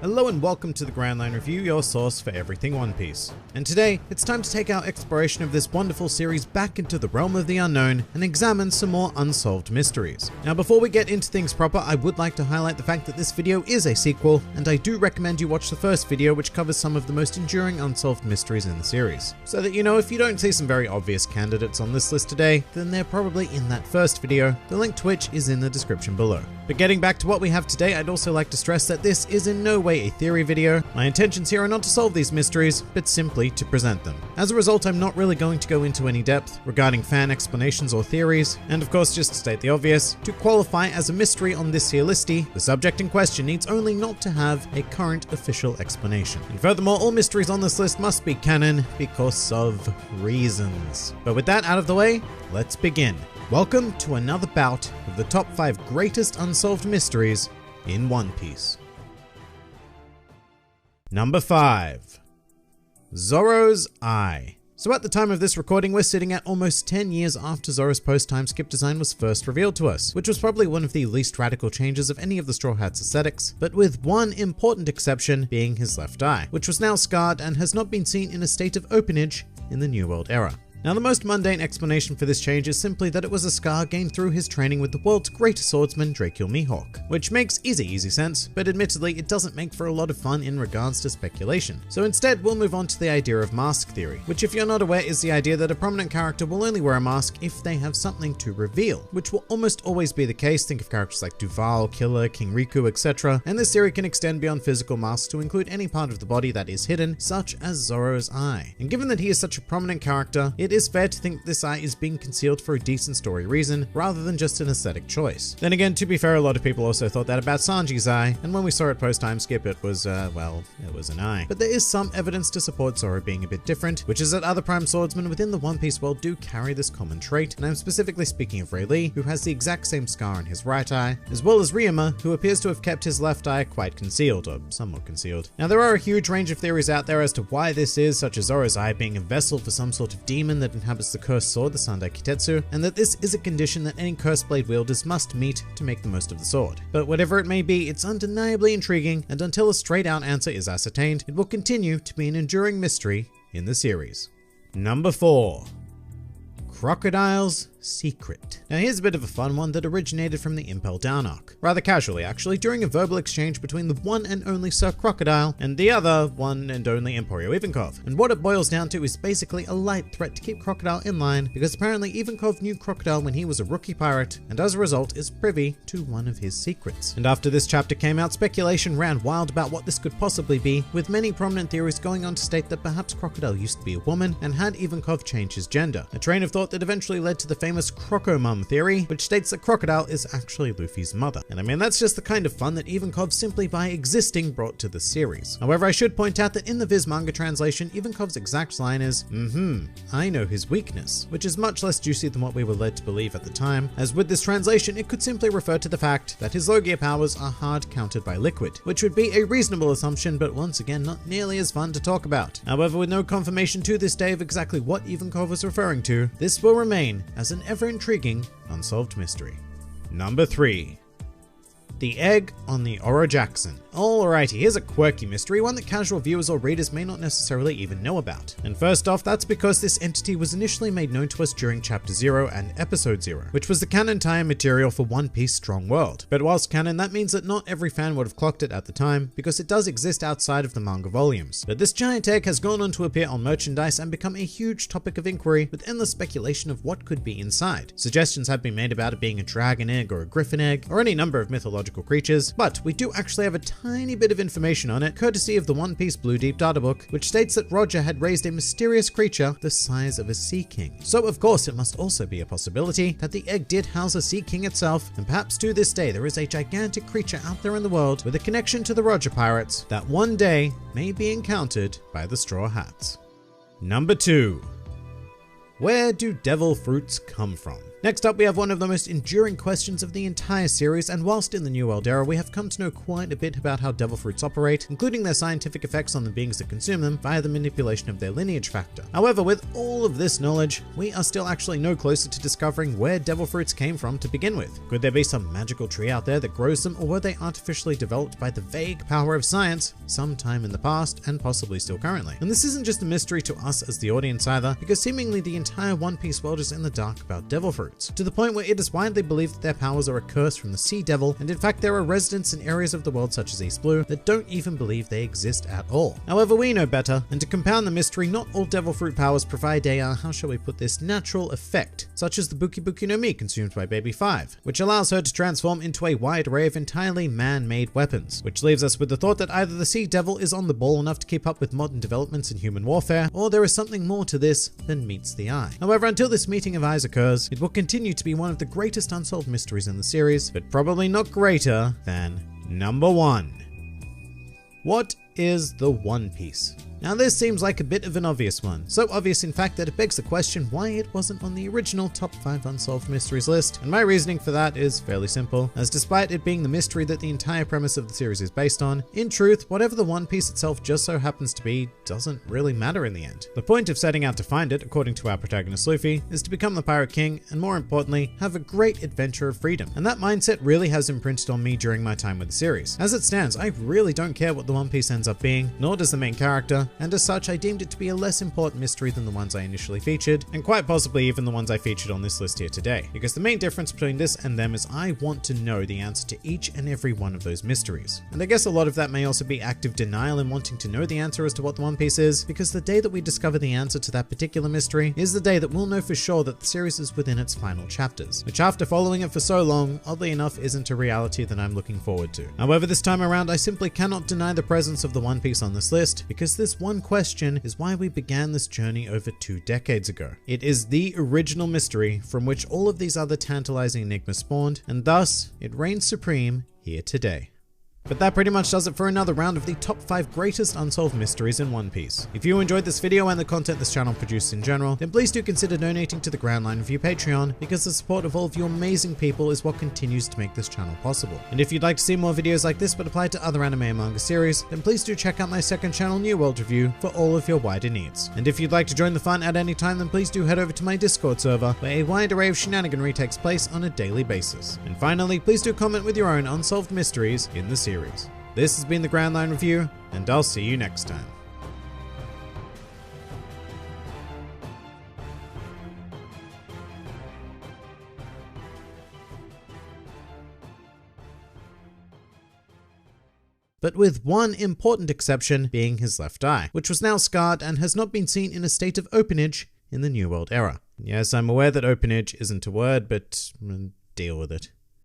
Hello and welcome to the Grand Line Review, your source for everything One Piece. And today, it's time to take our exploration of this wonderful series back into the realm of the unknown and examine some more unsolved mysteries. Now before we get into things proper, I would like to highlight the fact that this video is a sequel, and I do recommend you watch the first video, which covers some of the most enduring unsolved mysteries in the series. So that you know, if you don't see some very obvious candidates on this list today, then they're probably in that first video, the link to which is in the description below. But getting back to what we have today, I'd also like to stress that this is in no way a theory video. My intentions here are not to solve these mysteries, but simply to present them. As a result, I'm not really going to go into any depth regarding fan explanations or theories, and of course, just to state the obvious, to qualify as a mystery on this here listy, the subject in question needs only not to have a current official explanation. And furthermore, all mysteries on this list must be canon because of reasons. But with that out of the way, let's begin. Welcome to another bout of the top 5 greatest unsolved mysteries in One Piece. Number 5. Zoro's Eye. So at the time of this recording, we're sitting at almost 10 years after Zoro's post-time skip design was first revealed to us, which was probably one of the least radical changes of any of the Straw Hats' aesthetics, but with one important exception being his left eye, which was now scarred and has not been seen in a state of openage in the New World era. Now, the most mundane explanation for this change is simply that it was a scar gained through his training with the world's greatest swordsman, Dracul Mihawk, which makes easy sense, but admittedly, it doesn't make for a lot of fun in regards to speculation. So instead, we'll move on to the idea of mask theory, which if you're not aware is the idea that a prominent character will only wear a mask if they have something to reveal, which will almost always be the case. Think of characters like Duval, Killer, King Riku, etc. And this theory can extend beyond physical masks to include any part of the body that is hidden, such as Zoro's eye. And given that he is such a prominent character, it is fair to think this eye is being concealed for a decent story reason, rather than just an aesthetic choice. Then again, to be fair, a lot of people also thought that about Sanji's eye, and when we saw it post-time skip, it was, well, it was an eye. But there is some evidence to support Zoro being a bit different, which is that other Prime Swordsmen within the One Piece world do carry this common trait, and I'm specifically speaking of Rayleigh, who has the exact same scar on his right eye, as well as Ryuma, who appears to have kept his left eye quite concealed, or somewhat concealed. Now, there are a huge range of theories out there as to why this is, such as Zoro's eye being a vessel for some sort of demon that inhabits the cursed sword, the Sandai Kitetsu, and that this is a condition that any cursed blade wielders must meet to make the most of the sword. But whatever it may be, it's undeniably intriguing, and until a straight out answer is ascertained, it will continue to be an enduring mystery in the series. Number 4. Crocodile's Secret. Now here's a bit of a fun one that originated from the Impel Down arc. Rather casually actually, during a verbal exchange between the one and only Sir Crocodile and the other one and only Emporio Ivankov. And what it boils down to is basically a light threat to keep Crocodile in line, because apparently Ivankov knew Crocodile when he was a rookie pirate, and as a result is privy to one of his secrets. And after this chapter came out, speculation ran wild about what this could possibly be, with many prominent theories going on to state that perhaps Crocodile used to be a woman and had Ivankov change his gender. A train of thought that eventually led to the famous Crocomum theory, which states that Crocodile is actually Luffy's mother. And I mean, that's just the kind of fun that Ivankov simply by existing brought to the series. However, I should point out that in the Viz manga translation, Ivankov's exact line is, I know his weakness, which is much less juicy than what we were led to believe at the time, as with this translation, it could simply refer to the fact that his Logia powers are hard countered by liquid, which would be a reasonable assumption, but once again, not nearly as fun to talk about. However, with no confirmation to this day of exactly what Ivankov was referring to, this will remain as an ever-intriguing unsolved mystery. Number 3. The egg on the Oro Jackson. Alrighty, here's a quirky mystery, one that casual viewers or readers may not necessarily even know about. And first off, that's because this entity was initially made known to us during Chapter 0 and Episode 0, which was the canon tie-in material for One Piece Strong World. But whilst canon, that means that not every fan would have clocked it at the time, because it does exist outside of the manga volumes. But this giant egg has gone on to appear on merchandise and become a huge topic of inquiry, with endless speculation of what could be inside. Suggestions have been made about it being a dragon egg or a griffin egg, or any number of mythological creatures, but we do actually have a tiny bit of information on it, courtesy of the One Piece Blue Deep Data Book, which states that Roger had raised a mysterious creature the size of a sea king. So of course it must also be a possibility that the egg did house a sea king itself, and perhaps to this day there is a gigantic creature out there in the world with a connection to the Roger pirates that one day may be encountered by the Straw Hats. Number 2. Where do devil fruits come from? Next up, we have one of the most enduring questions of the entire series, and whilst in the New World era, we have come to know quite a bit about how devil fruits operate, including their scientific effects on the beings that consume them via the manipulation of their lineage factor. However, with all of this knowledge, we are still actually no closer to discovering where devil fruits came from to begin with. Could there be some magical tree out there that grows them, or were they artificially developed by the vague power of science sometime in the past and possibly still currently? And this isn't just a mystery to us as the audience either, because seemingly the entire One Piece world is in the dark about devil fruits, to the point where it is widely believed that their powers are a curse from the Sea Devil, and in fact there are residents in areas of the world such as East Blue that don't even believe they exist at all. However, we know better, and to compound the mystery, not all devil fruit powers provide a, how shall we put this, natural effect, such as the Buki Buki no Mi consumed by Baby 5, which allows her to transform into a wide array of entirely man-made weapons, which leaves us with the thought that either the Sea Devil is on the ball enough to keep up with modern developments in human warfare, or there is something more to this than meets the eye. However, until this meeting of eyes occurs, it will continue to be one of the greatest unsolved mysteries in the series, but probably not greater than number 1. What is the One Piece? Now this seems like a bit of an obvious one, so obvious in fact that it begs the question why it wasn't on the original top 5 unsolved mysteries list, and my reasoning for that is fairly simple, as despite it being the mystery that the entire premise of the series is based on, in truth, whatever the One Piece itself just so happens to be doesn't really matter in the end. The point of setting out to find it, according to our protagonist Luffy, is to become the Pirate King, and more importantly, have a great adventure of freedom, and that mindset really has imprinted on me during my time with the series. As it stands, I really don't care what the One Piece ends up being, nor does the main character, and as such I deemed it to be a less important mystery than the ones I initially featured, and quite possibly even the ones I featured on this list here today, because the main difference between this and them is I want to know the answer to each and every one of those mysteries. And I guess a lot of that may also be active denial in wanting to know the answer as to what the One Piece is, because the day that we discover the answer to that particular mystery is the day that we'll know for sure that the series is within its final chapters, which after following it for so long, oddly enough isn't a reality that I'm looking forward to. However, this time around I simply cannot deny the presence of the One Piece on this list, because this one question is why we began this journey over 2 decades ago. It is the original mystery from which all of these other tantalizing enigmas spawned, and thus it reigns supreme here today. But that pretty much does it for another round of the top 5 greatest unsolved mysteries in One Piece. If you enjoyed this video and the content this channel produces in general, then please do consider donating to the Grand Line Review Patreon, because the support of all of you amazing people is what continues to make this channel possible. And if you'd like to see more videos like this but apply to other anime and manga series, then please do check out my second channel, New World Review, for all of your wider needs. And if you'd like to join the fun at any time, then please do head over to my Discord server, where a wide array of shenaniganry takes place on a daily basis. And finally, please do comment with your own unsolved mysteries in the series. This has been the Grand Line Review, and I'll see you next time. But with one important exception being his left eye, which was now scarred and has not been seen in a state of openage in the New World era. Yes, I'm aware that openage isn't a word, but deal with it.